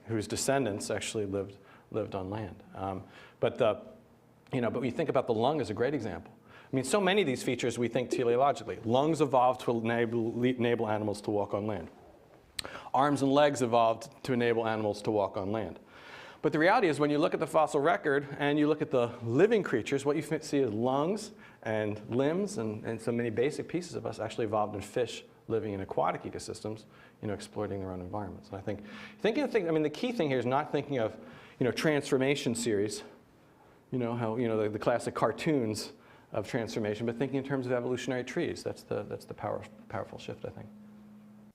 whose descendants actually lived on land. But we think about the lung as a great example. I mean, so many of these features we think teleologically. Lungs evolved to enable animals to walk on land. Arms and legs evolved to enable animals to walk on land. But the reality is when you look at the fossil record and you look at the living creatures, what you see is lungs and limbs and so many basic pieces of us actually evolved in fish living in aquatic ecosystems, exploiting their own environments. And I think, the key thing here is not thinking of, transformation series, how, the classic cartoons of transformation, but thinking in terms of evolutionary trees. That's the powerful shift, I think.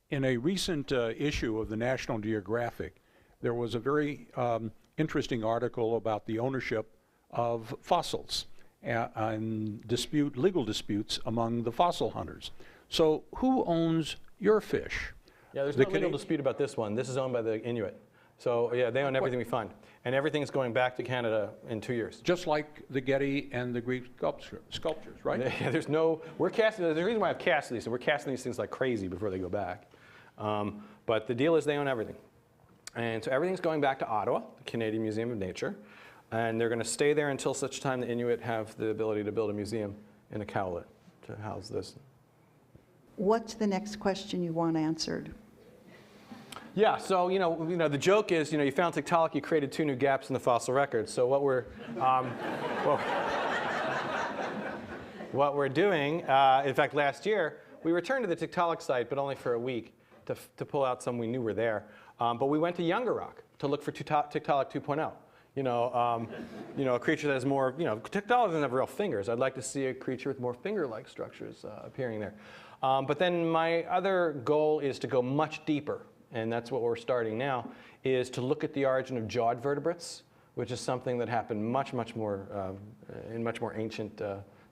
In a recent issue of the National Geographic, there was a very interesting article about the ownership of fossils and legal disputes among the fossil hunters. So who owns your fish? Yeah, there's no legal dispute about this one. This is owned by the Inuit. So yeah, they own everything we find. And everything's going back to Canada in 2 years. Just like the Getty and the Greek sculptures, right? Yeah, there's the reason why I've casted these, so we're casting these things like crazy before they go back. But the deal is they own everything. And so everything's going back to Ottawa, the Canadian Museum of Nature. And they're going to stay there until such time the Inuit have the ability to build a museum in Iqaluit to house this. What's the next question you want answered? Yeah, so the joke is, you found Tiktaalik, you created 2 new gaps in the fossil record. So what we're doing, in fact, last year we returned to the Tiktaalik site, but only for a week to pull out some we knew were there. But we went to Younger Rock to look for Tiktaalik 2.0. A creature that has more, Tiktaalik doesn't have real fingers. I'd like to see a creature with more finger-like structures appearing there. But then my other goal is to go much deeper. And that's what we're starting now, is to look at the origin of jawed vertebrates, which is something that happened much more in much more ancient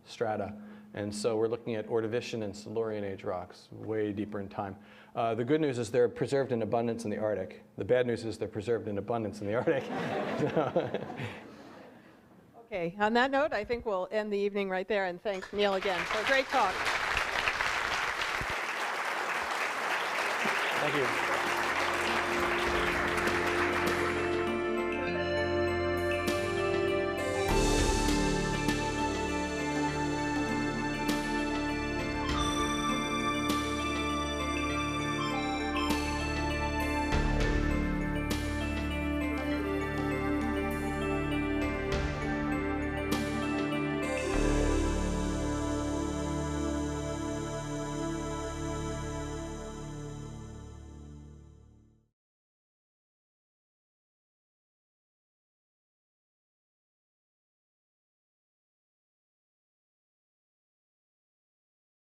strata. And so we're looking at Ordovician and Silurian age rocks, way deeper in time. The good news is they're preserved in abundance in the Arctic. The bad news is they're preserved in abundance in the Arctic. Okay, on that note, I think we'll end the evening right there, and thanks Neil again for a great talk. Thank you.